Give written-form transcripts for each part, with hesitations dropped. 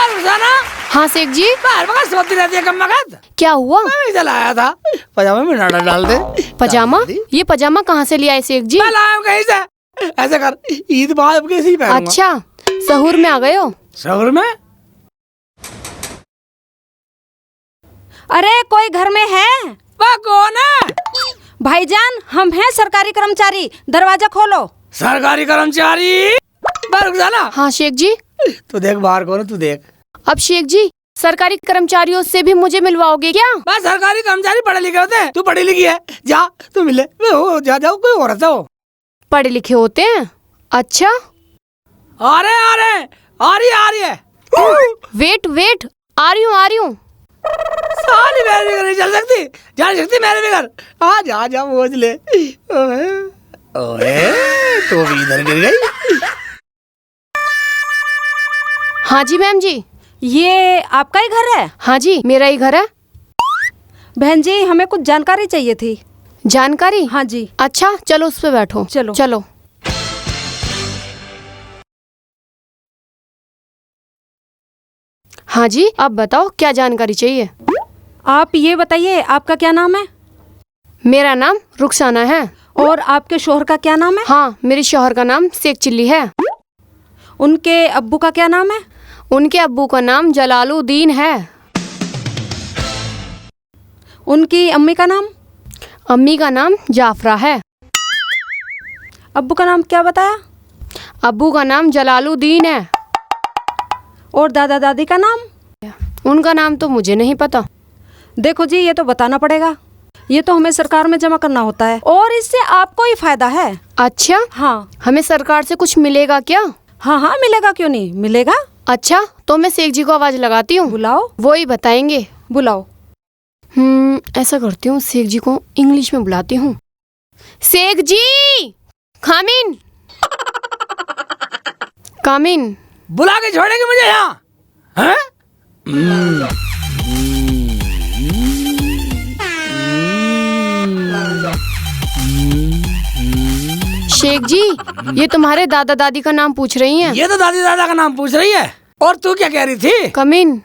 रुखसाना। हाँ शेख जी। बाहर बगा सोती रहती है कम्मगत। क्या हुआ? मैं इधर आया था, पजामा में नाड़ा डाल दे। पजामा? ये पजामा कहाँ से लिया है शेख जी? मैं लाया हूँ कहीं से। ऐसे कर, ईद बाद कैसे ही पहनूंगा। अच्छा, सहूर में आ गए हो? सहूर में? अरे कोई घर में है? वह कौन है? भाईजान, हम हैं सरकारी कर्मचारी, दरवाजा खोलो। सरकारी कर्मचारी? रुखसाना। हाँ शेख जी। तू देख बाहर कौन है, तू देख। अब शेख जी, सरकारी कर्मचारियों से भी मुझे मिलवाओगे क्या? बस सरकारी कर्मचारी पढ़े लिखे होते हैं, तू पढ़ी लिखी है, जा तू मिले। हो जा, जाओ, कोई औरत हो। पढ़े लिखे होते हैं? अच्छा। आ रही है। वेट, आ रही हूँ। साली मेरे भी घर नहीं चल सकती, जा नहीं सकती मेरे भी घर। आ जा मोज ले। ओए तो भी इधर गिर गई। हाँ जी मैम जी। ये आपका ही घर है? हाँ जी, मेरा ही घर है। बहन जी, हमें कुछ जानकारी चाहिए थी। जानकारी? हाँ जी। अच्छा, चलो उस पे बैठो। चलो। हाँ जी, अब बताओ क्या जानकारी चाहिए? आप ये बताइए, आपका क्या नाम है? मेरा नाम रुखसाना है। और आपके शोहर का क्या नाम है? हाँ, मेरे शोहर का नाम शेख चिल्ली है। उनके अब्बू का क्या नाम है? उनके अब्बू का नाम जलालुद्दीन है। उनकी अम्मी का नाम? अम्मी का नाम जाफरा है। अब्बू का नाम क्या बताया? अब्बू का नाम जलालुद्दीन है। और दादा दादी का नाम? उनका नाम तो मुझे नहीं पता। देखो जी, ये तो बताना पड़ेगा। ये तो हमें सरकार में जमा करना होता है और इससे आपको ही फायदा है। अच्छा। हाँ। हमें सरकार से कुछ मिलेगा क्या? हाँ, मिलेगा, क्यों नहीं मिलेगा। अच्छा, तो मैं शेख जी को आवाज लगाती हूँ। बुलाओ। वो ही बताएंगे। बुलाओ। ऐसा करती हूँ, शेख जी को इंग्लिश में बुलाती हूँ। शेख जी, कम इन। बुला के छोड़ेगी मुझे यहाँ? हैं? शेख जी, ये तुम्हारे दादा दादी का नाम पूछ रही हैं। ये तो दादी दादा का नाम पूछ रही है। और तू क्या कह रही थी? कमीन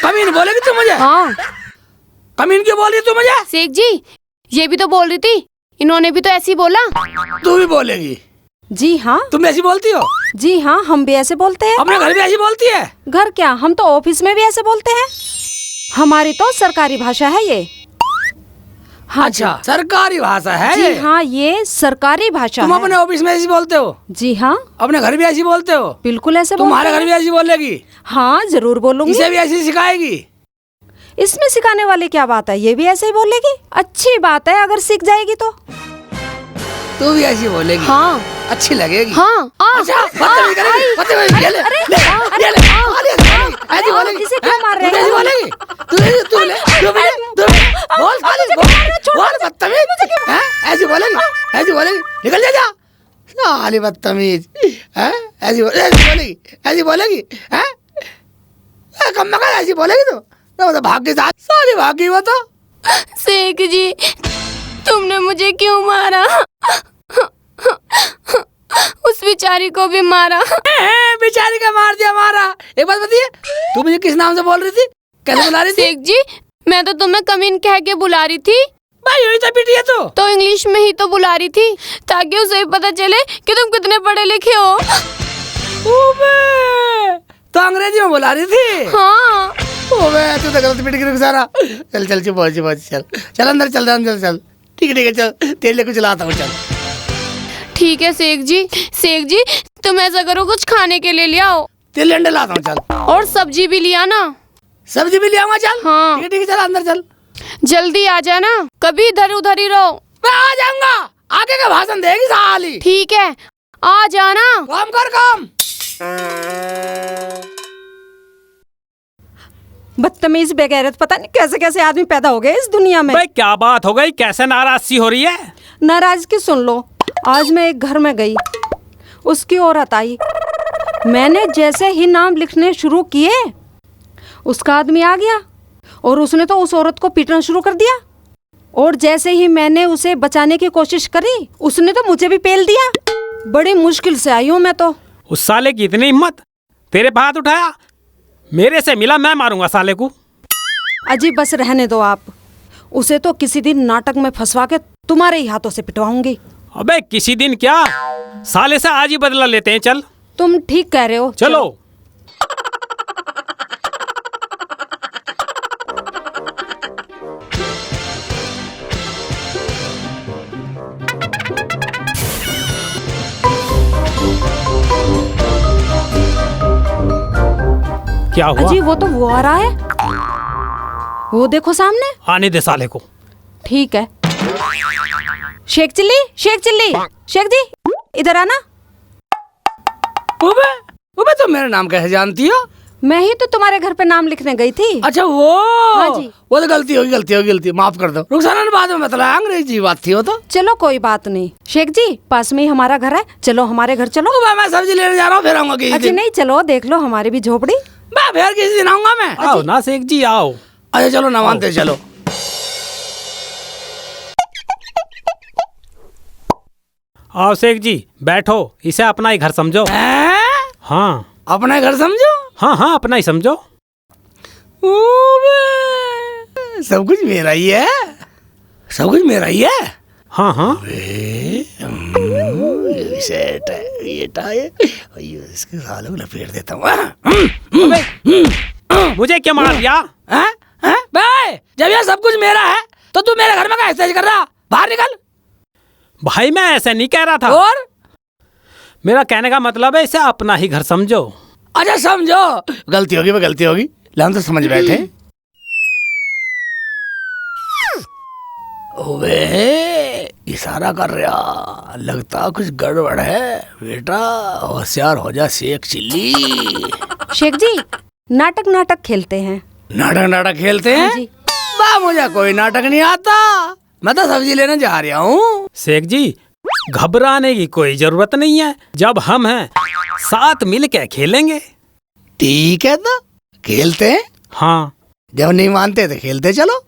बोलेगी तू मुझे? हाँ। कमीन क्यों बोल रही तू मुझे? शेख जी, ये भी तो बोल रही थी, इन्होंने भी तो ऐसे ही बोला। तू भी बोलेगी? जी हाँ। तुम ऐसी बोलती हो? जी हाँ, हम भी ऐसे बोलते हैं। अपने घर भी ऐसी बोलती है? घर क्या, हम तो ऑफिस में भी ऐसे बोलते हैं। हमारी तो सरकारी भाषा है ये। हाँ। अच्छा, सरकारी भाषा है जी ये? हाँ, ये सरकारी भाषा तुम है। अपने ऑफिस में ऐसी बोलते हो? जी हाँ। अपने घर भी ऐसी बोलते हो? बिल्कुल ऐसे तुम्हारे बोलते घर भी हैं। ऐसी बोलेगी? हाँ, जरूर बोलूंगी। इसे भी ऐसी सिखाएगी? इसमें सिखाने वाली क्या बात है, ये भी ऐसे ही बोलेगी। अच्छी बात है, अगर सीख जाएगी तो। तू भी ऐसी बोलेगी? हाँ। अच्छी लगेगी? हाँ। अच्छा, बदतमीजी करेगी? बदतमीजी, ये ले, ले, ये ले, ऐसी बोलेगी? इसे क्यों मार रहे तू हो? ऐसी बोलेगी? तू बोल साली, बोल बदतमीज, हैं? ऐसी बोलेगी? निकल जा। साली बदतमीज, हैं? ऐसी बोलेगी, हैं? कम्मका ऐसी बोलेगी तू? तो भाग के साथ साली भाग गई वो तो। शेख जी, तुमने मुझे क्यों मारा? उस बेचारी को भी मारा। बेचारी का मार दिया, मारा। एक बात बताइए, तू मुझे किस नाम से बोल रही थी? कैसे बुला रही थी? शेख जी, मैं तो तुम्हें कमीन कह के बुला रही थी। भाई यही तो पिटी है तो इंग्लिश में ही तो बुला रही थी, ताकि उसे पता चले कि तुम कितने पढ़े लिखे हो। तो अंग्रेजी में बुला रही थी? हाँ। तू तो गलत पिट गई सारा। चल चल अंदर चल। ठीक है चल, तेरे लिए कुछ लाता हूँ, चल। ठीक है शेख जी, तुम ऐसा करो, कुछ खाने के लिए ले आओ। तेरे लिए अंडे लाता हूँ, चल। और सब्जी भी लिया ना। सब्जी भी ले आऊंगा, चल। हाँ। ठीक है चल, अंदर चल। जल्दी आ जाना, कभी इधर उधर ही रहो। मैं आ जाऊंगा, आगे का भाषण देगी साली। ठीक है, आ जाना। काम कर काम। बदतमीज, बेगैरत, पता नहीं कैसे कैसे आदमी पैदा हो गए इस दुनिया में। भाई क्या बात हो गई, कैसे नाराज सी हो रही है? नाराजगी सुन लो। आज मैं एक घर में गई, उसकी औरत आई। मैंने जैसे ही नाम लिखने शुरू किए, उसका आदमी आ गया और उसने तो उस औरत को पीटना शुरू कर दिया। और जैसे ही मैंने उसे बचाने की कोशिश करी, उसने तो मुझे भी पेल दिया। बड़ी मुश्किल से आई हूँ मैं तो। उस साले की इतनी हिम्मत, तेरे पे हाथ उठाया। मेरे से मिला, मैं मारूंगा साले को। अजी बस रहने दो आप। उसे तो किसी दिन नाटक में फंसवा के तुम्हारे ही हाथों से पिटवाऊंगी। अबे किसी दिन क्या, साले से आज ही बदला लेते हैं। चल तुम ठीक कह रहे हो। चलो। क्या हुआ? अजी वो आ रहा है, वो देखो सामने। आने दे साले को। ठीक है। शेख चिल्ली, शेख चिल्ली, शेख जी इधर आना। उबे उबे तुम मेरा नाम कैसे जानती हो? मैं ही तो तुम्हारे घर पे नाम लिखने गई थी। अच्छा वो। हाँ जी। वो तो गलती माफ कर दो। रुखसाना ने बाद में बताया, अंग्रेजी बात थी वो तो। चलो कोई बात नहीं। शेख जी पास में ही हमारा घर है, चलो हमारे घर चलो। उबे मैं सब्जी लेने जा रहा हूँ, फिर आऊंगा किसी अच्छा दिन। नहीं, चलो देख लो हमारी भी झोपड़ी। मैं फिर किसी दिन आऊंगा मैं। आओ ना शेख जी, आओ। अच्छा चलो ना मानते, चलो। आओ शेख जी बैठो, इसे अपना ही घर समझो। हैं? हाँ अपना घर समझो। हाँ हाँ, अपना ही समझो। उबे, सब कुछ मेरा ही है, सब कुछ मेरा ही है। हाँ हाँ। ये सेट है, ये टाइम इसके सालों को लपेट देता हूँ। मुझे क्या मार दिया? बे, जब ये सब कुछ मेरा है तो तू मेरे घर में क्या एक्सरसाइज कर रहा? बाहर निकल। भाई मैं ऐसे नहीं कह रहा था। और मेरा कहने का मतलब है इसे अपना ही घर समझो। अच्छा समझो, गलती होगी, वो गलती होगी, हम तो समझ बैठे। ओबे इशारा कर रहा, लगता कुछ गड़बड़ है। बेटा होशियार हो जा शेख चिल्ली। शेख जी नाटक खेलते हैं। नाटक खेलते हैं? हाँ जी। वाह, मुझे कोई नाटक नहीं आता, मैं तो सब्जी लेने जा रहा हूँ। शेख जी घबराने की कोई जरूरत नहीं है, जब हम हैं साथ मिल के खेलेंगे। ठीक है तो खेलते हैं। हाँ। जब नहीं मानते तो खेलते चलो।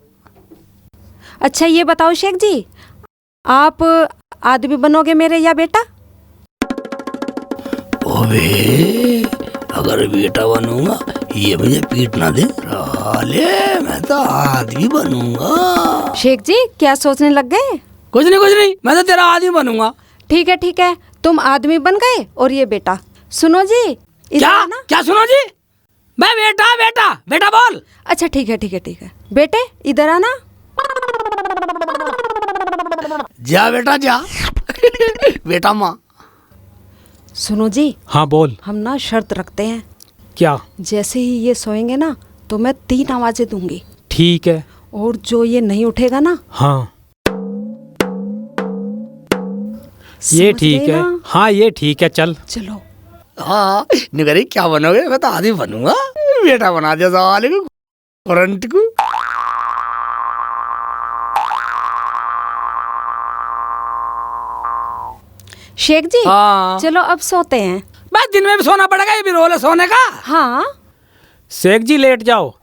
अच्छा ये बताओ शेख जी, आप आदमी बनोगे मेरे या बेटा? ओबे अगर बेटा बनूंगा ये मुझे पीट ना दे साले, मैं तो आदमी बनूंगा। शेख जी क्या सोचने लग गए? कुछ नहीं, मैं तो तेरा आदमी बनूंगा। ठीक है, तुम आदमी बन गए और ये बेटा। सुनो जी इधर क्या आना। क्या सुनो जी? मैं बेटा बोल। अच्छा ठीक है। बेटे इधर आना। जा बेटा जा। बेटा माँ। सुनो जी, हाँ बोल। हम ना शर्त रखते हैं, क्या? जैसे ही ये सोएंगे ना तो मैं 3 आवाजें दूंगी। ठीक है। और जो ये नहीं उठेगा ना। हाँ ये समझ ठीक गए है। ना? हाँ ये ठीक है, चल। चलो। हाँ निगरी क्या बनोगे? मैं तो आदमी बनूंगा। बेटा बना दिया सवाल को, करंट को। शेख जी हाँ। चलो अब सोते हैं। बस दिन में भी सोना पड़ेगा, ये भी रोल है सोने का। हाँ शेख जी लेट जाओ,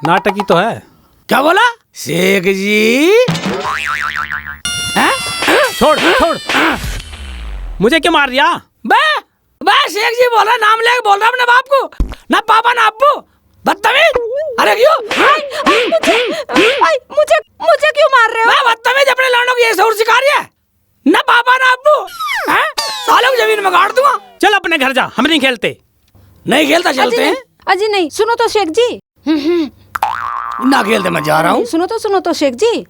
नाटक ही तो है। क्या बोला शेख जी? हैं? छोड़। मुझे क्या मार दिया? बे शेख जी बोल रहा, नाम लेके बोल रहा अपने बाप को, ना पापा ना अब्बू। बदतमीज। अरे क्यों? मुझे क्यों मार रहे हो? मैं बदतमीज अपने लड़नों की ये शौर सिखा रही है, ना पापा ना अब्बू। हैं? सालों की जमीन में गाड़ दूंगा। चल अपने घर जा, हम नहीं खेलते। नहीं खेलता चलते हैं। अजी नहीं, सुनो तो शेख जी। ना खेलते मैं जा रहा हूँ। सुनो तो शेख जी,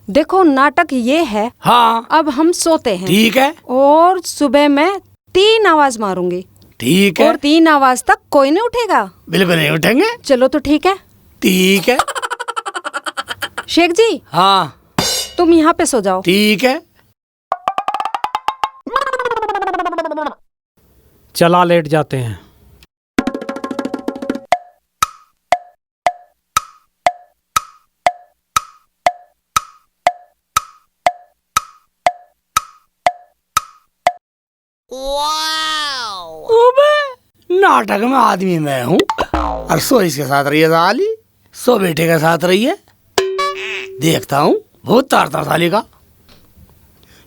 देखो नाटक ये है। हाँ अब हम सोते हैं। ठीक है। और सुबह मैं 3 आवाज मारूंगी। ठीक है। और 3 आवाज तक कोई नहीं उठेगा। बिल्कुल नहीं उठेंगे। चलो तो ठीक है। ठीक है। शेख जी हाँ तुम यहाँ पे सो जाओ। ठीक है। चला लेट जाते हैं। नाटक में आदमी मैं हूँ और सो इसके साथ रही है साली, सो बेटे के साथ रही है। देखता हूँ बहुत तारता साली का।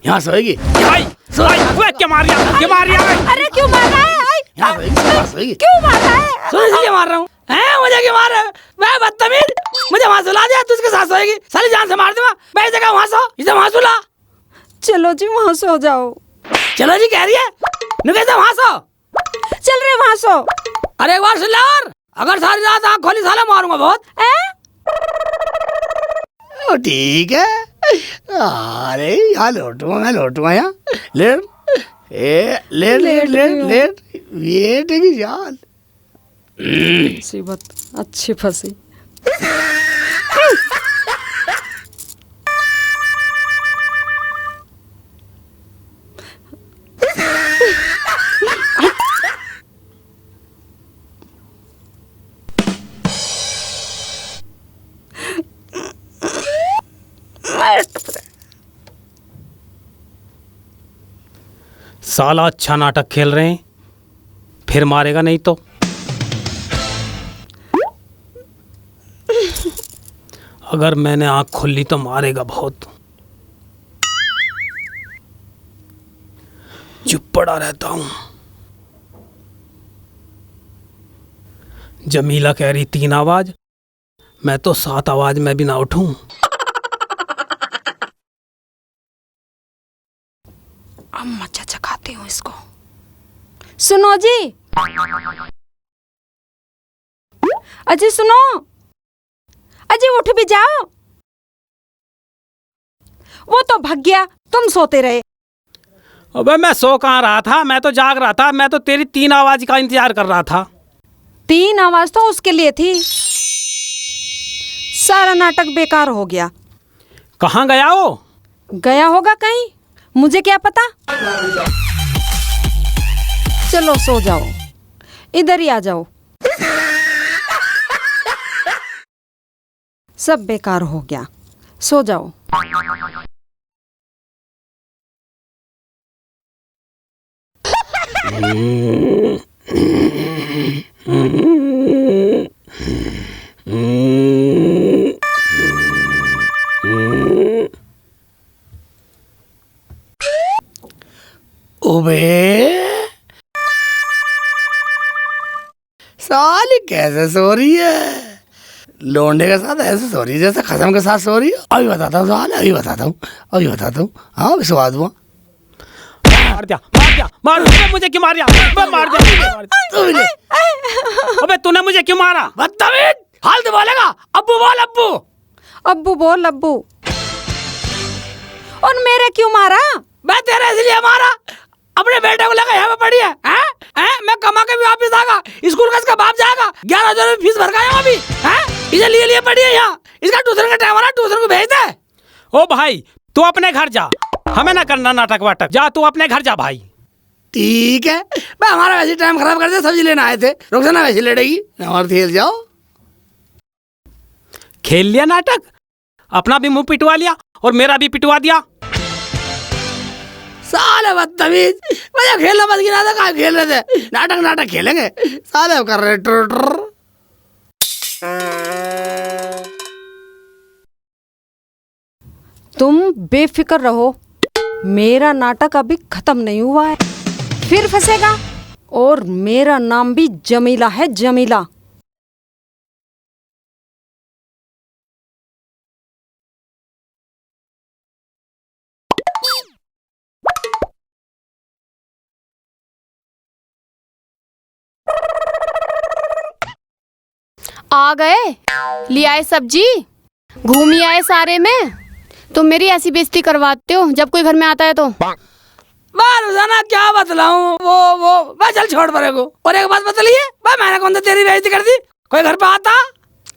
यहाँ सोएगी। क्या मार दिया? अरे क्यों मार रहा है? यहाँ सोएगी। क्यों मारता है? सुन इसलिए मार रहा हूँ। हैं मुझे क्यों मार रहा है? मैं बदतमीज, मुझे वहाँ सुला दिया, तू उसके साथ सोएगी, साली जान से मार दूंगा। मैं इस जगह वहाँ सो, इसे वहाँ सुला। चलो जी वहाँ सो जाओ। चलो जी कह रही है, नुके वहाँ सो। चल रहे वहाँ सो। अरे एक बार सुन ले, और अगर सारी रात आँख खोली साला मारूंगा बहुत। ओ ठीक है। अरे यहाँ लौटूंगा यहाँ। Late late late late late wait की जान। मुसीबत अच्छी फंसी। साला अच्छा नाटक खेल रहे हैं, फिर मारेगा नहीं तो। अगर मैंने आंख खोल ली तो मारेगा बहुत। चुप पड़ा रहता हूं। जमीला कह रही 3 आवाज, मैं तो 7 आवाज में भी ना उठूं। अब मजा चखाती हूँ इसको। सुनो जी, अजी सुनो, अजी उठ भी जाओ। वो तो भाग गया, तुम सोते रहे। अबे मैं सो कहाँ रहा था, मैं तो जाग रहा था। मैं तो तेरी 3 आवाज का इंतजार कर रहा था। 3 आवाज तो उसके लिए थी। सारा नाटक बेकार हो गया। कहाँ गया वो? गया होगा कहीं, मुझे क्या पता। चलो सो जाओ, इधर ही आ जाओ। सब बेकार हो गया, सो जाओ। ओबे साली कैसे सो रही है? लोंडे के साथ ऐसे सो रही है जैसे खसम के साथ सो रही है। अभी बताता हूँ साले, अभी बताता हूँ। हाँ अभी सवा दूंगा। मार दिया। मुझे क्यों मार दिया? मार दिया। तू भी ले। अबे तूने मुझे क्यों मारा? बदतमीज, फालतू बोलेगा। अब्बू बोल अब्बू। अब्बू बोल अब्बू। और मेरे क्यों मारा? मैं तेरे इसलिए मारा, अपने बेटे को लगा यहाँ पे पड़ी है। मैं कमा के भी वापिस आगा, स्कूल का इसका बाप जाएगा, 11,000 फीस भर का अभी। इसे लिए पड़ी है यहाँ, इसका ट्यूशन का टाइम आ रहा, ट्यूशन को भेज दे। ओ भाई तू अपने घर जा, हमें ना करना नाटक वाटक। जा तू अपने घर जा भाई। ठीक है, मैं हमारा वैसे टाइम खराब कर दे, सब्जी लेना आए थे, रोजाना वैसे लड़ेगी, हमारे खेल जाओ। खेल लिया नाटक, अपना भी मुंह पिटवा लिया और मेरा भी पिटवा दिया। साले बदतमीज, मुझे खेलना मत गिरा था, कहाँ खेल रहे थे? नाटक खेलेंगे साले, कर रहे ट्र। तुम बेफिक्र रहो, मेरा नाटक अभी खत्म नहीं हुआ है, फिर फंसेगा। और मेरा नाम भी जमीला है, जमीला। आ गए, ले आए सब्जी, घूम ही आए सारे में। तुम मेरी ऐसी बेइज्जती करवाते हो जब कोई घर में आता है तो। रोजाना क्या बतलाऊं, वो मैं चल छोड़ परे को। और एक बात बतलिए, मैंने कौन सा तेरी बेइज्जती कर दी? कोई घर पे आता?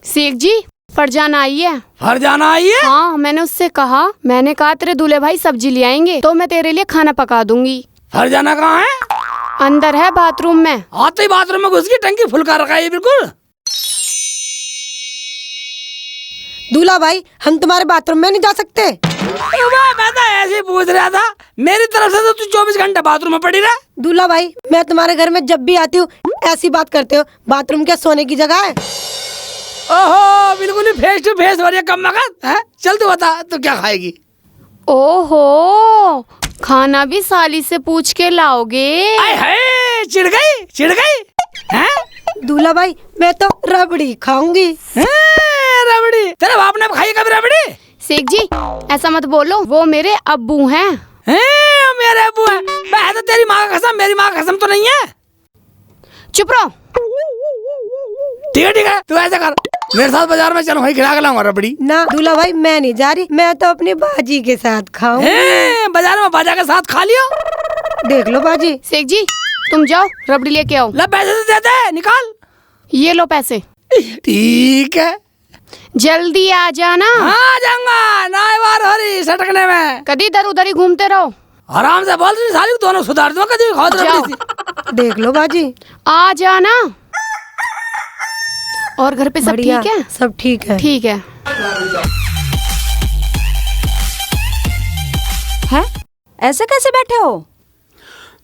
शेख जी फरजाना आई है। फरजाना आई है? हाँ, मैंने उससे कहा, मैंने कहा तेरे दूल्हे भाई सब्जी ले आएंगे तो मैं तेरे लिए खाना पका दूंगी। फरजाना कहाँ है? अंदर है बाथरूम में। आते ही बाथरूम में घुस गई, टंकी फुल कर रखा है बिल्कुल। दूल्हा भाई, हम तुम्हारे बाथरूम में नहीं जा सकते। मैं तो ऐसे ही पूछ रहा था, मेरी तरफ से तो तू 24 घंटे बाथरूम में पड़ी रहे। दूल्हा भाई, मैं तुम्हारे घर में जब भी आती हूँ ऐसी बात करते हो, बाथरूम क्या सोने की जगह है? ओहो, बिल्कुल ही फेस टू फेस हो रही है कम वक्त है। चल तू बता, तू क्या खाएगी? ओहो, खाना भी साली से पूछ के लाओगे? आए हाय, चिढ़ गई हैं? दूल्हा भाई मैं तो रबड़ी खाऊंगी। रबड़ी तेरे बाप ने खाई कभी रबड़ी? शेख जी ऐसा मत बोलो, वो मेरे अब्बू हैं। मेरे अब्बू है? मैं तो तेरी माँ का कसम, मेरी माँ का कसम तो नहीं है। चुप रहो। ठीक है तू ऐसा कर, मेरे साथ बाजार में चलो, वहीं खिला के लाऊंगा रबड़ी। ना दूल्हा भाई मैं नहीं जा रही, मैं तो अपनी बाजी के साथ खाऊं। बाजार में बाजा के साथ खा लियो। देख लो बाजी। शेख जी तुम जाओ रबड़ी लेके आओ। ला पैसे तो दे दे, निकाल। ये लो पैसे। ठीक है जल्दी आ जाना। आ जाऊंगा, ना बार हो रही सटकने में। कभी इधर उधर ही घूमते रहो। आराम से बोल रही साली, दोनों सुधार दो कभी खाओ रबड़ी सी। देख लो बाजी। आ जाना। और घर पे सब बढ़िया, ठीक है? सब ठीक है। ठीक है। हैं? ऐसे कैसे बैठे हो?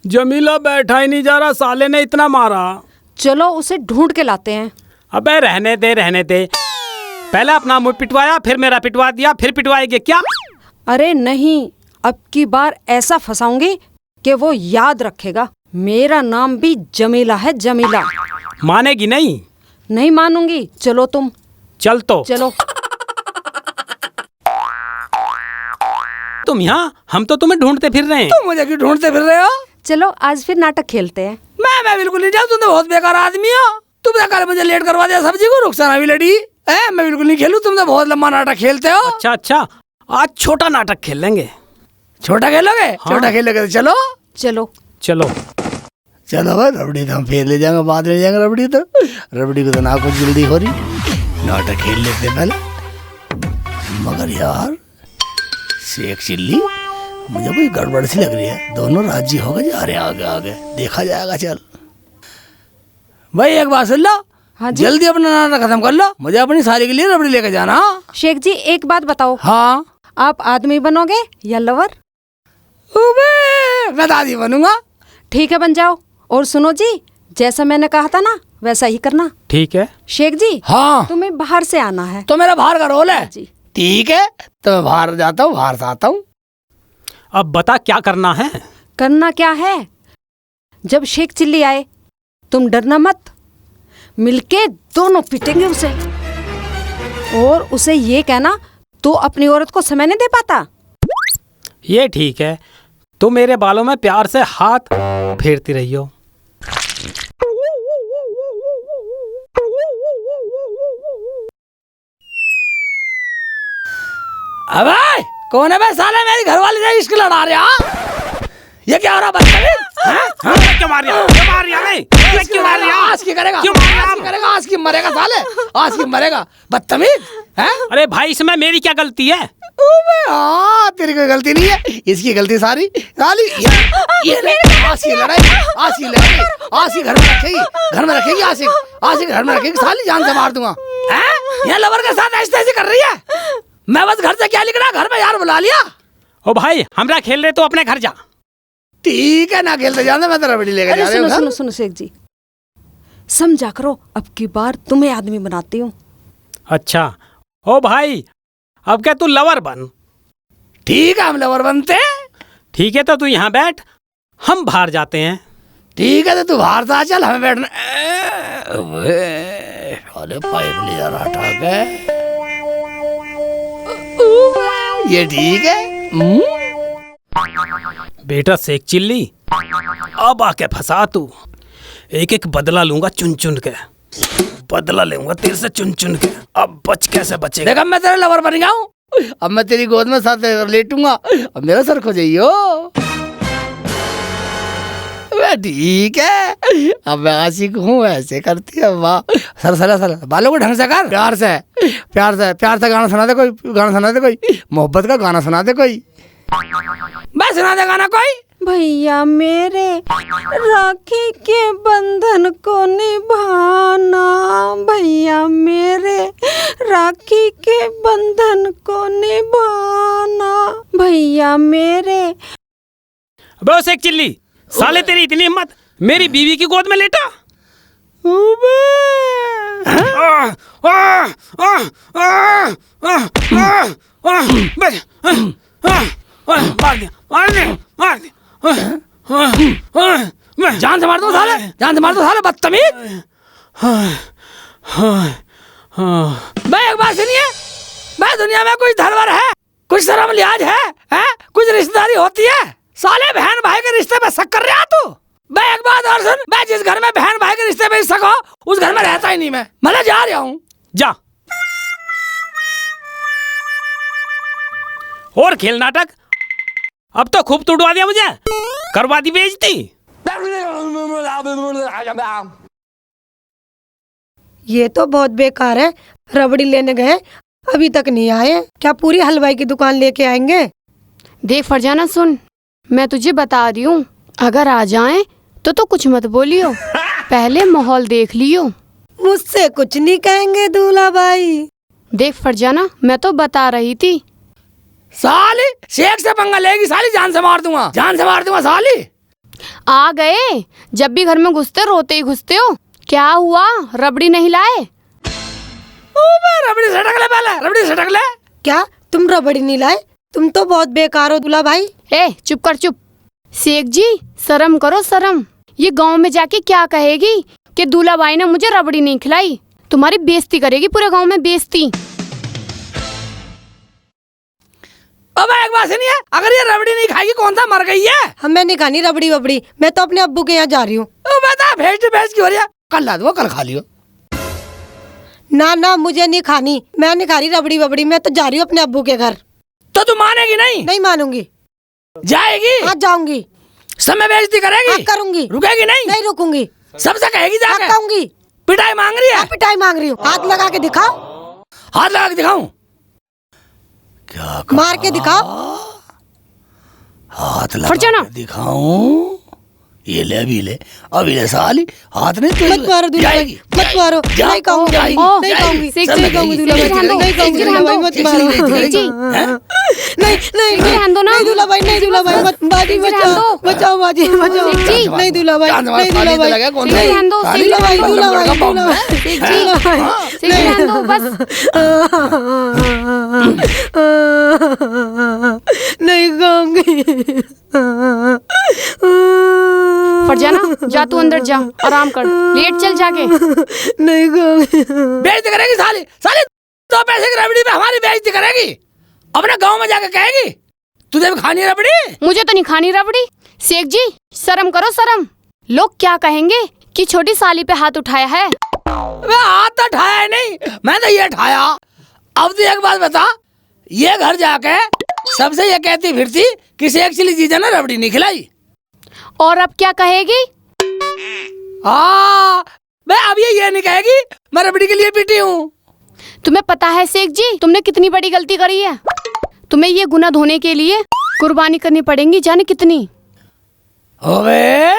जमीला बैठा ही नहीं जा रहा, साले ने इतना मारा। चलो उसे ढूंढ के लाते हैं। अबे रहने दे। पहले अपना मुंह पिटवाया, फिर मेरा पिटवा दिया, फिर पिटवाएंगे क्या? अरे नहीं, अब की बार ऐसा फंसाऊंगी कि वो याद रखेगा। मेरा नाम भी जमीला है, जमीला। मानेगी नहीं? नहीं मानूंगी। चलो तुम। चल तो। चलो। तुम यहाँ, हम तो तुम्हें ढूंढते फिर रहे हैं। तुम मुझे क्यों ढूंढते फिर रहे हो? चलो आज फिर नाटक खेलते हैं। मैं बिल्कुल नहीं जाऊँ, तुम तो बहुत बेकार आदमी हो। तुमने कल मुझे लेट करवा दिया सब्जी को, रुखसाना भी लड़ी। मैं बिल्कुल नहीं खेलूं, तुम तो बहुत लंबा नाटक खेलते हो। अच्छा आज छोटा नाटक खेल लेंगे। छोटा खेलोगे? हाँ। छोटा खेलोगे तो चलो चलो चलो भाई, रबड़ी तो हम फिर ले जाएंगे, बाद में ले जाएंगे रबड़ी को तो ना कुछ जल्दी हो रही। नाटक खेल लेते पहले। मगर यार शेख चिल्ली, मुझे कोई गड़बड़ सी लग रही है। दोनों राजी हो गए जा रहे हैं, आगे देखा जाएगा। चल भाई एक बात सुन लो। हाँ जी। जल्दी अपना नाटक खत्म कर लो, मुझे अपनी साली के लिए रबड़ी लेके जाना। शेख जी एक बात बताओ। हाँ आप आदमी बनोगे या लवर? मैं दादी बनूंगा। ठीक है बन जाओ। और सुनो जी, जैसा मैंने कहा था ना वैसा ही करना। ठीक है। शेख जी हाँ तुम्हें बाहर से आना है। तो मेरा बाहर का रोल है जी। ठीक है, तो मैं बाहर जाता हूँ, बाहर से आता हूँ। अब बता क्या करना है? करना क्या है? जब शेख चिल्ली आए तुम डरना मत, मिलके दोनों पीटेंगे उसे। और उसे ये कहना तू अपनी औरत को समय नहीं दे पाता। ये ठीक है, तो मेरे बालों में प्यार से हाथ फेरती रही हो। अबे कौन है बे साले, मेरी घरवाली से इश्क लड़ा रहे हो? ये क्या हो रहा बदतमीज? क्यों मार रहा? क्यों मार रहा? आज की करेगा, क्यों मार रहा? आज की करेगा, आज की मरेगा साले, आज की मरेगा बदतमीज। हैं? अरे भाई इसमें मेरी क्या गलती है? हाँ तेरी कोई गलती नहीं है, इसकी गलती सारी साली। ये आज की लड़ाई, आज की लड़ाई, आज की घर में रखेगी, घर में रखेगी, आज की घर में रखेगी साली, जान से मार दूंगा। ये लवर के साथ ऐसे कर रही है। मैं बस घर से क्या लिख रहा, घर में यार बुला लिया। ओ भाई हमरा खेल रहे तो अपने घर जा। ठीक है ना खेलते जाने, मैं तो रबड़ी लेकर जा रही हूँ। सुनो शेख जी, समझा करो, अब की बार तुम्हें आदमी बनाती हूँ। अच्छा ओ भाई, अब क्या तू लवर बन? ठीक है हम लवर बनते हैं। ठीक है तो तू यहाँ बैठ, हम बाहर जाते हैं। ठीक है तो तू बाहर से आ, चल हमें बैठना। अरे पाइप ले जा रहा हटा के। ये ठीक है। बेटा शेख चिल्ली, अब आके फंसा तू। एक एक बदला लूंगा चुन चुन के, बदला लूंगा तेरे से चुन चुन के। अब बच कैसे बचेगा? देख अब मैं तेरा लवर बन गया हूँ, अब मैं तेरी गोद में साथ लेटूंगा, अब मेरा सर खो जाइयो। ठीक है, अब मैं आशिक हूँ, ऐसे करती है। वाह सर सर सर, बालों को ढंग से कर, प्यार से प्यार से प्यार से गाना सुना दे कोई, गाना सुना दे कोई, मोहब्बत का गाना सुना दे कोई। मैं सुना दे गाना कोई। भैया मेरे राखी के बंधन को निभाना, भैया मेरे राखी के बंधन को निभाना, भैया मेरे। अबे शेख चिल्ली, साले तेरी इतनी हिम्मत, मेरी बीवी की गोद में लेटा। जान से मार दो साले, जान से मार दो साले बदतमीज। भाई एक बात सुनिए, भाई दुनिया में कुछ धरवर है, कुछ शर्म लिहाज है? कुछ रिश्तेदारी होती है? साले बहन भाई के रिश्ते पे शक कर रहा तू? भाई एक बात और सुन, मैं जिस घर में बहन भाई के रिश्ते पे शक हो उस घर में रहता ही नहीं मैं जा रहा हूँ। जा और खेल नाटक, अब तो खूब तुड़वा दिया मुझे, करवा दी बेइज्जती। ये तो बहुत बेकार है, रबड़ी लेने गए अभी तक नहीं आए, क्या पूरी हलवाई की दुकान लेके आएंगे? देख फरजाना सुन, मैं तुझे बता रही हूँ, अगर आ जाएं तो कुछ मत बोलियो, पहले माहौल देख लियो। मुझसे कुछ नहीं कहेंगे दूल्हा भाई। देख फरजाना, मैं तो बता रही थी। साली शेख से पंगा लेगी साली, जान से मार दूंगा, जान से मार दूंगा साली। आ गए, जब भी घर में घुसते रोते ही घुसते हो। क्या हुआ, रबड़ी नहीं लाए? रबड़ी सटक ले, पहले रबड़ी सटक ले। क्या तुम रबड़ी नहीं लाए? तुम तो बहुत बेकार हो दूल्हा भाई। ए चुप कर चुप। शेख जी शर्म करो शर्म, ये गांव में जाके क्या कहेगी कि दूल्हा भाई ने मुझे रबड़ी नहीं खिलाई। तुम्हारी बेइज्जती करेगी पूरे गांव में, बेइज्जती। अब एक बात सुनिए, अगर ये रबड़ी नहीं खाएगी कौन सा मर गई है? हमें नहीं खानी रबड़ी वबड़ी, मैं तो अपने अब्बू के यहाँ जा रही हूँ। बता भेज की हो रही है, कल ला दो, कल खा लियो। ना ना मुझे नहीं खानी, मैं नहीं खा रही रबड़ी वबड़ी, मैं तो जा रही हूँ अपने अब्बू के घर। तो तू मानेगी नहीं? नहीं मानूंगी। जाएगी? हाँ जाऊंगी। समय बेइज्जती करेगी? हाँ करूंगी। रुकेगी नहीं? नहीं रुकूंगी। सबसे कहेगी जाके? हाँ कहूंगी। पिटाई मांग रही है? हाँ पिटाई मांग रही हूँ, हाथ लगा के दिखाओ। हाथ लगा के दिखाऊं? क्या मार के दिखाओ। हाथ लगा फरजाना। के दिखाऊं? ये ले अभी ले, अभी ले साली, हाथ नहीं तो मत मारो दूल्हा भाई, मत मारो। नहीं कहूंगी, नहीं कहूंगी, नहीं कहूंगी दूल्हा भाई, नहीं कहूंगी दूल्हा भाई, मत मारो। नहीं नहीं नहीं दूल्हा भाई, नहीं दूल्हा भाई, मत बाजी बचाओ, बचाओ बाजी बचाओ। नहीं दूल्हा भाई, नहीं दूल्हा भाई, दूल्हा भाई, दूल्हा भाई, दूल्हा भाई, नहीं कहूंगी। फरजाना जा तू अंदर जा, आराम कर, लेट चल जाके। नहीं कहूंगी। बेइज्जती करेगी साली, साली 2 पैसे की रबड़ी पे हमारी बेइज्जती करेगी, अपने गांव में जाके कहेगी तुझे भी खानी है रबड़ी? मुझे तो नहीं खानी रबड़ी। शेख जी शर्म करो शर्म, लोग क्या कहेंगे कि छोटी साली पे हाथ उठाया है। मैं हाथ तो उठाया नहीं, मैं तो ये उठाया। अब तो एक बात बता, ये घर जाके सबसे ये कहती फिरती कि शेख चिली जीजा ने रबड़ी नहीं खिलाई, और अब क्या कहेगी? मैं अब ये नहीं कहेगी मैं रबड़ी के लिए पीटी हूँ। तुम्हें पता है शेख जी तुमने कितनी बड़ी गलती करी है? तुम्हें ये गुनाह धोने के लिए कुर्बानी करनी पड़ेगी, जाने कितनी। ओए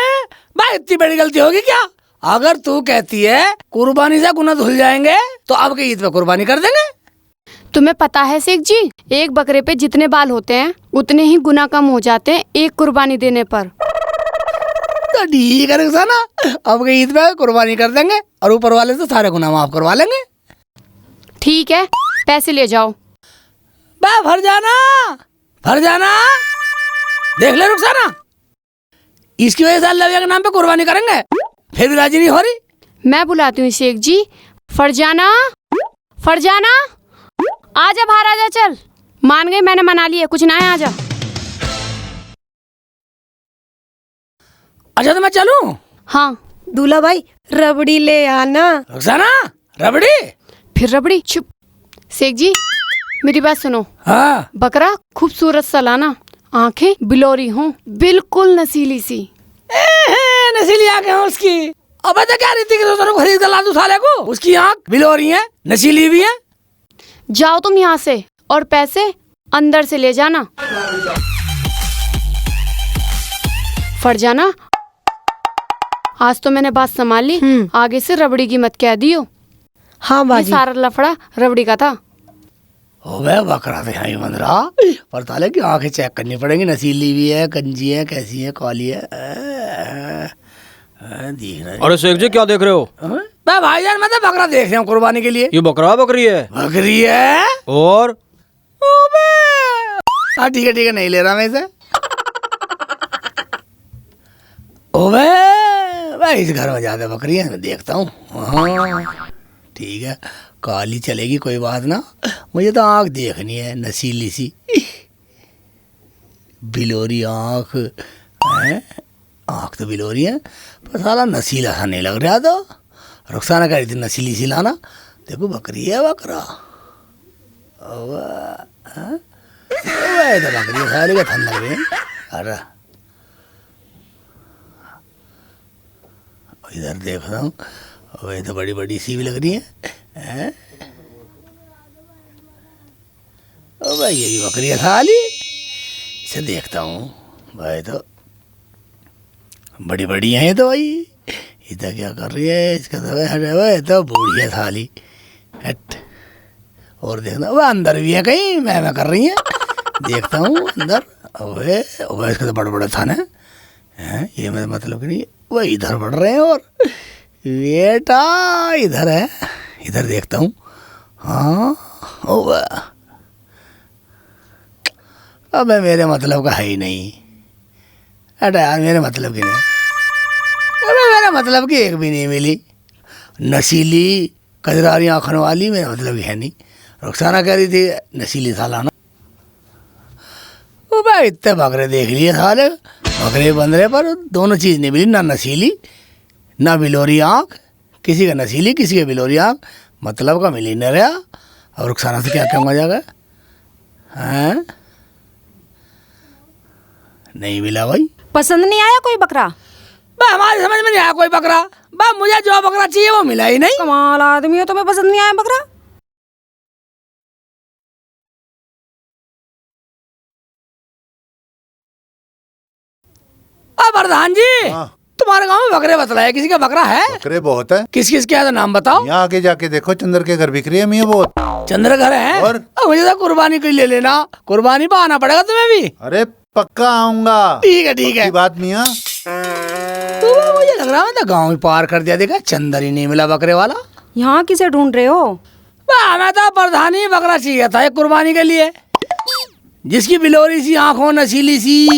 भाई इतनी बड़ी गलती होगी क्या? अगर तू कहती है कुर्बानी से गुनाह धुल जाएंगे तो अब के ईद पे कुर्बानी कर देंगे। तुम्हें पता है शेख जी, एक बकरे पे जितने बाल होते हैं उतने ही गुनाह कम हो जाते हैं एक कुर्बानी देने पर। तो ठीक है ना, अब के ईद पे कुर्बानी कर देंगे और ऊपर वाले से सारे गुनाह माफ करवा लेंगे। ठीक है, पैसे ले जाओ। बे फरजाना देख ले रुखसाना, इसकी वजह से अल्लाह के नाम पे कुर्बानी करेंगे, फिर भी राजी नहीं हो रही। मैं बुलाती हूँ शेख जी। फरजाना, फरजाना आजा बाहर, आजा, चल। मान गई, मैंने मना लिया, कुछ ना है, आजा। अच्छा तो मैं चलूं? हाँ। दूल्हा भाई रबड़ी ले आना। रुखसाना रबड़ी? फिर रबड़ी? चुप। शेख जी मेरी बात सुनो। हाँ। बकरा खूबसूरत सा लाना, आंखें बिलोरी हों, बिल्कुल नसीली सी। नसीली आंखें हैं उसकी। अबे तो क्या रीति की खरीद कर ला दूं साले को? उसकी आंख बिलोरी है, नसीली भी है। जाओ तुम यहाँ से, और पैसे अंदर से ले जाना। फरजाना आज तो मैंने बात संभाल ली, आगे से रबड़ी की मत कह दियो। हाँ बाजी। सारा लफड़ा रबड़ी का था। ओबे बकरा तो यहाँ बंद रहा, पर ताले की आंखें चेक करनी पड़ेंगी, नसीली भी है, कंजी है, कैसी है, काली है। देख रहे। अरे शेख जी क्या देख रहे हो? मैं भाईजान मैं तो बकरा देख रहा हूँ कुर्बानी के लिए। ये बकरा बकरी है? बकरी है। और हाँ ठीक है नहीं ले रहा मैं इसे। ओबे भाई इस घर में ज्यादा बकरियां मैं देखता हूँ। हाँ ठीक है, काली चलेगी कोई बात ना, मुझे तो आँख देखनी है नसीली सी, बिलोरी आँख है। आँख तो बिलोरी है पर साला नसीला सा नहीं लग रहा। तो रुखसाना कह रही थी नसीली सी लाना, देखो बकरी है बकरा। तो बकरी साले का थन लग रहे हैं। अरे इधर देख रहा हूँ, वही तो बड़ी बड़ी सी भी लग रही है। ओ भाई ये भी बकरी है साली, इसे देखता हूँ भाई तो बड़ी बड़ी है। तो भाई इधर क्या कर रही है, इसका तो है तो बूढ़ी है साली। हट, और देखना वह अंदर भी है कहीं मैं कर रही है, देखता हूँ अंदर। ओए ओए इसका तो बड़े बड़े थान है, ये मेरा मतलब कि नहीं। वह इधर बढ़ रहे हैं और बेटा इधर है, इधर देखता हूँ। हाँ ओ अब मेरे मतलब का है ही नहीं। अरे यार मेरे मतलब की नहीं, अरे मेरे मतलब की एक भी नहीं मिली। नसीली कजरारी आँखों वाली मेरा मतलब की है नहीं। रुखसाना कह रही थी नसीली सालाना। वो भाई इतने बकरे देख लिए साले, बकरे बन रहे पर दोनों चीज़ नहीं मिली, ना नसीली ना बिलोरी आँख। किसी का नसीली किसी का बिलोरी आँख, मतलब का मिल ही नहीं रहा। और रुखसाना से क्या कहूँगा जाकर, हैं नहीं मिला भाई। पसंद नहीं आया कोई बकरा? बा हमारी समझ में नहीं आया कोई बकरा। बा मुझे जो बकरा चाहिए वो मिला ही नहीं। कमाल आदमी हो, तुम्हें पसंद नहीं आया बकरा? प्रधान जी तुम्हारे गांव में बकरे बतलाए, किसी का बकरा है? बकरे बहुत है। किस किस के है तो नाम बताओ। यहाँ आगे जाके देखो, चंद्र के घर बिक रही है मियाँ बहुत। चंद्र घर है? और मुझे तो कुर्बानी के ले लेना, कुर्बानी पर आना पड़ेगा तुम्हें भी। अरे पक्का आऊंगा। ठीक है ठीक है। बात मियाँ, मुझे लग रहा है तो गाँव में पार कर दिया, देखा चंद्र ही नहीं मिला बकरे वाला। यहाँ किसे ढूंढ रहे हो? हमें तो प्रधान ही बकरा चाहिए था एक कुर्बानी के लिए, जिसकी बिलोरी सी आंखों नसीली सी,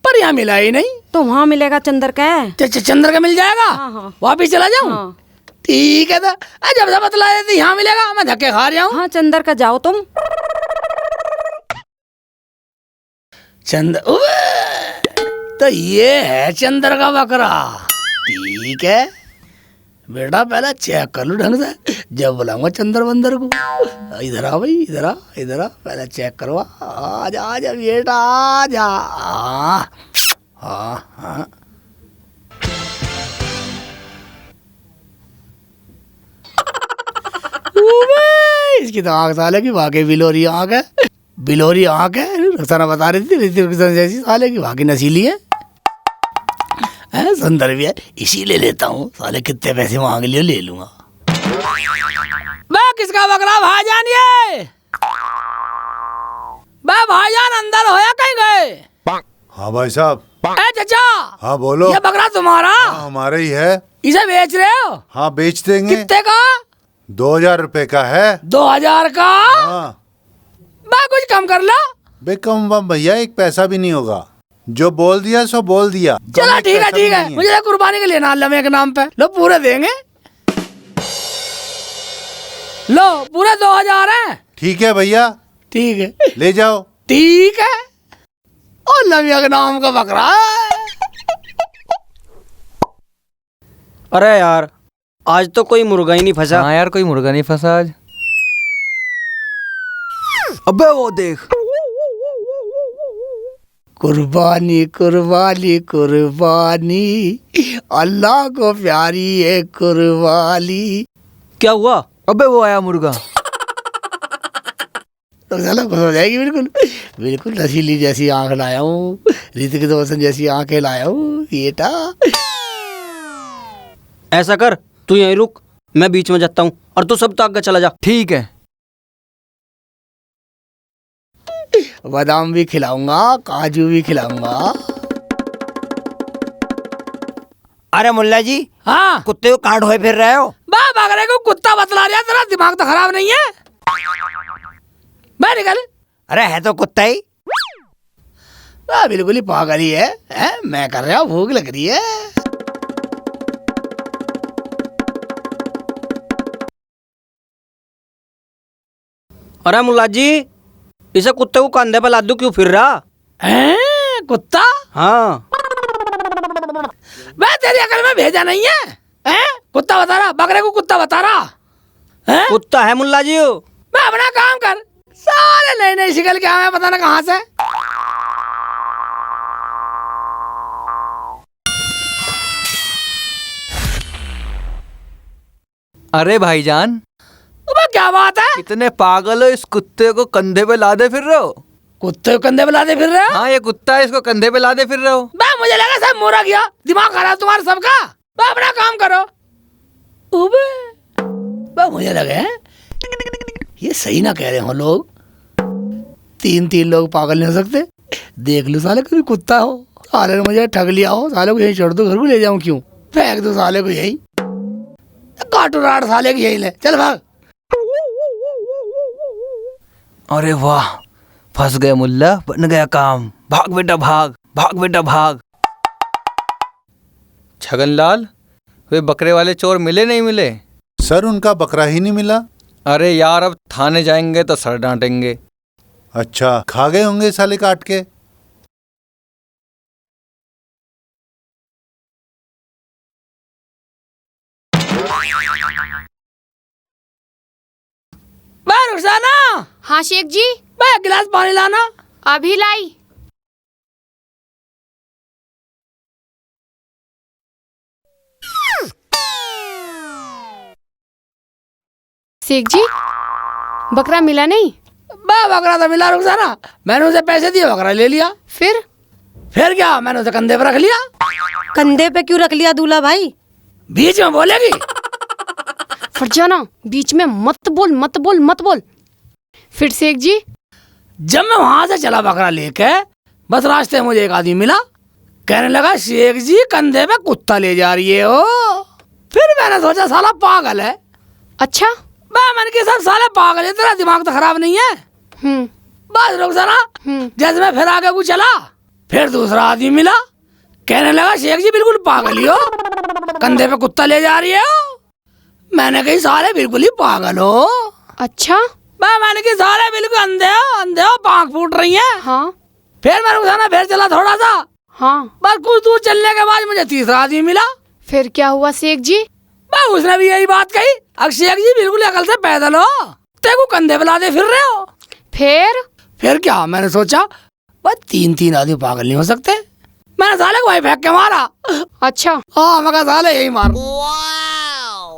पर यहाँ मिला ही नहीं। तो वहाँ मिलेगा चंद्र का है। चंद्र का मिल जाएगा? हाँ। वापिस चला जाऊँ? हाँ। ठीक है तो जब से बतला देती यहाँ मिलेगा, मैं धक्के खा रहा हूँ। हाँ चंद्र का जाओ तुम। चंद्र तो ये है चंद्र का बकरा। ठीक है बेटा, पहले चेक कर लो ढंग से, जब बुलाऊंगा चंद्र बंदर को। इधर आ भाई, इधर आ इधर आ, पहले चेक करवा। आजा आजा बेटा आजा। हाँ हाँ इसकी तो आँख साले की वाकई बिलोरी आँख है, बिलोरी आँख है। रुखसाना बता रही थी ऋतिक जैसी साले की, वाकई नसीली है, सुंदर भी है। इसी ले लेता हूँ, साले कितने पैसे मांग लियो ले लूंगा। बा किसका बकरा भाईजान ये? बा भाईजान अंदर होया कहीं गए? हाँ भाई साहब। चाचा हाँ बोलो। ये बकरा तुम्हारा? हाँ हमारा ही है। इसे बेच रहे हो? हाँ बेच देंगे। कितने का? 2000 रुपए का है। 2000 का? हाँ बा कुछ कम कर लो। बे कम बम भैया, एक पैसा भी नहीं होगा, जो बोल दिया सो बोल दिया। चलो ठीक है ठीक है, मुझे कुर्बानी के लिए ना लम्हे के नाम पे लो पूरे देंगे। लो पूरे 2000 है। ठीक है भैया, ठीक है ले जाओ। ठीक है, और लमिया के नाम का बकरा है। अरे यार आज तो कोई मुर्गा ही नहीं फंसा। हाँ यार कोई मुर्गा नहीं फंसा आज। अबे वो देख, कुर्बानी कुर्बानी कुर्बानी, अल्लाह को प्यारी है कुर्बानी। क्या हुआ? अबे वो आया मुर्गा। तो चलो खुश हो जाएगी। बिल्कुल बिल्कुल नशीली जैसी आंख लाया हूँ, ऋतिक रोशन जैसी आंखें लाया हूँ बेटा। ऐसा कर, तू यहीं रुक, मैं बीच में जाता हूँ और तू सब ताक के चला जा। ठीक है। बादाम भी खिलाऊंगा, काजू भी खिलाऊंगा। अरे मुल्ला जी, हाँ कुत्ते को कहाँ ढोए फिर रहे हो? बकरे को कुत्ता बतला रहा, तेरा दिमाग तो खराब नहीं है? मैं निकल। अरे है तो कुत्ता ही। बिल्कुल ही पागल ही है, मैं कर रहा हूँ, भूख लग रही है। अरे मुल्ला जी, इसे कुत्ते को कंधे पे लादू क्यों फिर रहा? कुत्ता? हाँ। मैं तेरी अकल में भेजा नहीं है, कुत्ता बता रहा, बकरे को कुत्ता बता रहा है? कुत्ता है मुल्ला जी। मैं अपना काम कर, सारे नई नई शिकल के आए पता ना कहाँ से। अरे भाईजान, अबे क्या बात है? कितने पागल हो, इस कुत्ते को कंधे पे लादे फिर रहे हो? कुत्ते को कंधे पे लादे फिर रहे हो? हाँ, ये कुत्ता है, इसको कंधे पे लादे फिर रहे हो। बे मुझे लगा सब मोरा गया, दिमाग खराब तुम्हारा सबका। बे अपना काम करो। बे मुझे लगे ये सही ना कह रहे हो लोग, तीन लोग पागल नहीं हो सकते। देख लो साले कभी कुत्ता हो, साले ने मुझे ठग लिया हो, साले को यही छोड़ दो, घर को ले जाऊं क्यों? फेंक दो साले को यही, काटो राट साले की यही ले, चल भाग। अरे वाह, फंस गए मुल्ला, बन गया काम। भाग बेटा भाग, भाग बेटा भाग। छगनलाल, वे बकरे वाले चोर मिले नहीं मिले? सर उनका बकरा ही नहीं मिला। अरे यार, अब थाने जाएंगे तो सर डांटेंगे। अच्छा, खा गए होंगे साले काट के। रुखसाना, हाँ शेख जी, एक गिलास पानी लाना। अभी लाई। शेख जी, बकरा मिला नहीं? बकरा तो मिला रुखसाना, मैंने उसे पैसे दिए, बकरा ले लिया। फिर क्या, मैंने उसे कंधे पर रख लिया। कंधे पे क्यों रख लिया दूल्हा भाई? बीच में बोलेगी? फरजाना, बीच में मत बोल, मत बोल, मत बोल। फिर शेख जी? जब मैं वहां से चला बकरा लेके, बस रास्ते में मुझे एक आदमी मिला, कहने लगा शेख जी कंधे पे कुत्ता ले जा रही है हो। फिर मैंने सोचा साला पागल है। अच्छा, मैंने के सब साले पागल है, तेरा दिमाग तो खराब नहीं है। बस रुखसाना, जैसे मैं फिर आगे को चला, फिर दूसरा आदमी मिला, कहने लगा शेख जी बिल्कुल पागल ही हो, कंधे पे कुत्ता ले जा रही है। मैंने कही साले बिल्कुल ही पागल हो। अच्छा, मैंने कही साले बिल्कुल अंधे हो, पाँख फूट रही है। हाँ। फिर मैं रुखसाना फिर चला थोड़ा सा, हाँ। बस कुछ दूर चलने के बाद मुझे तीसरा आदमी मिला। फिर क्या हुआ शेख जी? उसने भी यही बात कही, अब शेख जी बिल्कुल अकल से पैदल हो, तेरे कंधे पे लादे फिर रहे हो। फिर क्या, मैंने सोचा बस तीन आदमी पागल नहीं हो सकते, मैंने साले को वहीं फेंक के मारा। अच्छा, हाँ, मैं कहा साले यही मार।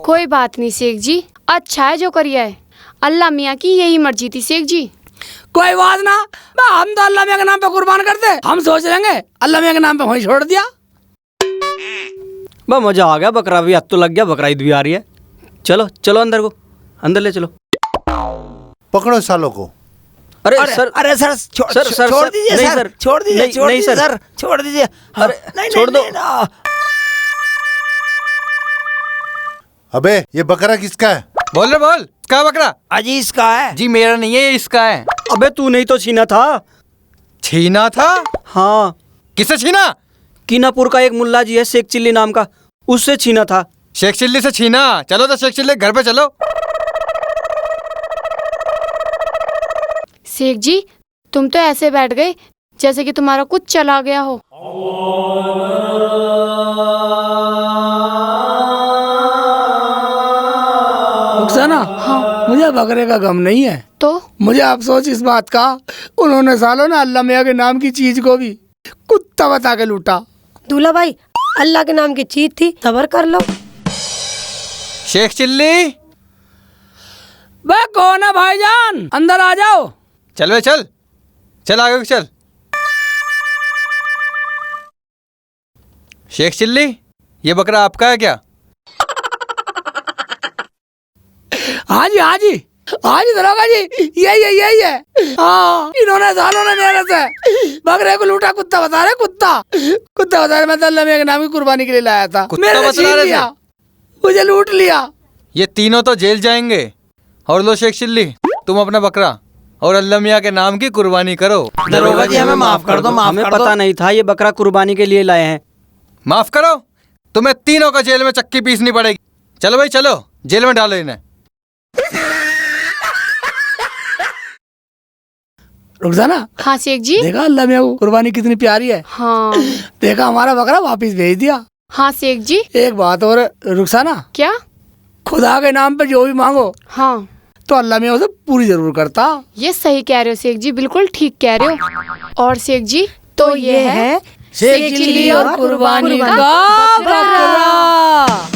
कोई बात नहीं शेख जी, अच्छा है जो करिया है, अल्लाह मियाँ की यही मर्जी थी शेख जी। कोई बात ना, हम तो अल्लाह मियाँ के नाम पे कुर्बान करते, हम सोच लेंगे अल्लाह मियाँ के नाम पे वहीं छोड़ दिया। बा मजा आ गया, बकरा भी हाथ तो लग गया, बकरा ईद भी आ रही है। चलो चलो अंदर को, अंदर ले चलो। पकड़ो सालों को। अरे सर, अरे सर, छोड़ दीजिए सर, छोड़ दीजिए, छोड़ दीजिए सर, छोड़ दीजिए। अरे छोड़ दो। अबे ये बकरा किसका है? बोल रे बोल, इसका बकरा? अजी इसका है जी मेरा नहीं है, ये इसका है। अबे तू नहीं तो छीना था। छीना था? हाँ। किससे छीना? कीनापुर का एक मुल्ला जी है शेख चिल्ली नाम का, उससे छीना था। शेख चिल्ली से छीना? चलो तो शेख चिल्ली घर पे चलो। शेख जी, तुम तो ऐसे बैठ गए जैसे कि तुम्हारा कुछ चला गया हो। रुखसाना, हाँ, मुझे बकरे का गम नहीं है, तो मुझे अफसोस इस बात का, उन्होंने सालों ने अल्लाह मियाँ के नाम की चीज को भी कुत्ता बता के लूटा। दूल्हा भाई, अल्लाह के नाम की चीज थी, सबर कर लो। शेख चिल्ली, बे कौन है भाईजान, अंदर आ जाओ। चल बे चल, चल आगे चल। शेख चिल्ली, ये बकरा आपका है क्या? हाँ जी, हाँ जी, हाँ जी दरोगा जी, यही है। हाँ, इन्होंने सालों ने मेरे से बकरे को लूटा, कुत्ता बता रहे, कुत्ता बता रहे। मैं तो अल्लाह मियाँ के नाम की कुर्बानी के लिए लाया था, कुत्ता मेरे बता रहे लिया, मुझे लूट लिया। ये तीनों तो जेल जाएंगे। और लो शेख चिल्ली, तुम अपना बकरा और अल्लाह मियाँ के नाम की कुर्बानी करो। दरोगा जी हमें माफ कर दो, माफ हमें कर दो। पता नहीं था ये बकरा कुर्बानी के लिए लाए हैं। माफ करो, तुम्हें तीनों को जेल में चक्की पीसनी पड़ेगी। चलो भाई चलो, जेल में डालो इन्हें। रुखसाना, हाँ शेख जी। देखा अल्लाह मियाँ को कुर्बानी कितनी प्यारी है। हाँ देखा हमारा बकरा वापस भेज दिया। हाँ शेख जी। एक बात और रुखसाना, क्या? खुदा के नाम पे जो भी मांगो हाँ तो अल्लाह मियाँ उसे पूरी जरूर करता। ये सही कह रहे हो शेख जी, बिल्कुल ठीक कह रहे हो। और शेख जी तो ये है शेख चिल्ली और कुर्बानी का बकरा।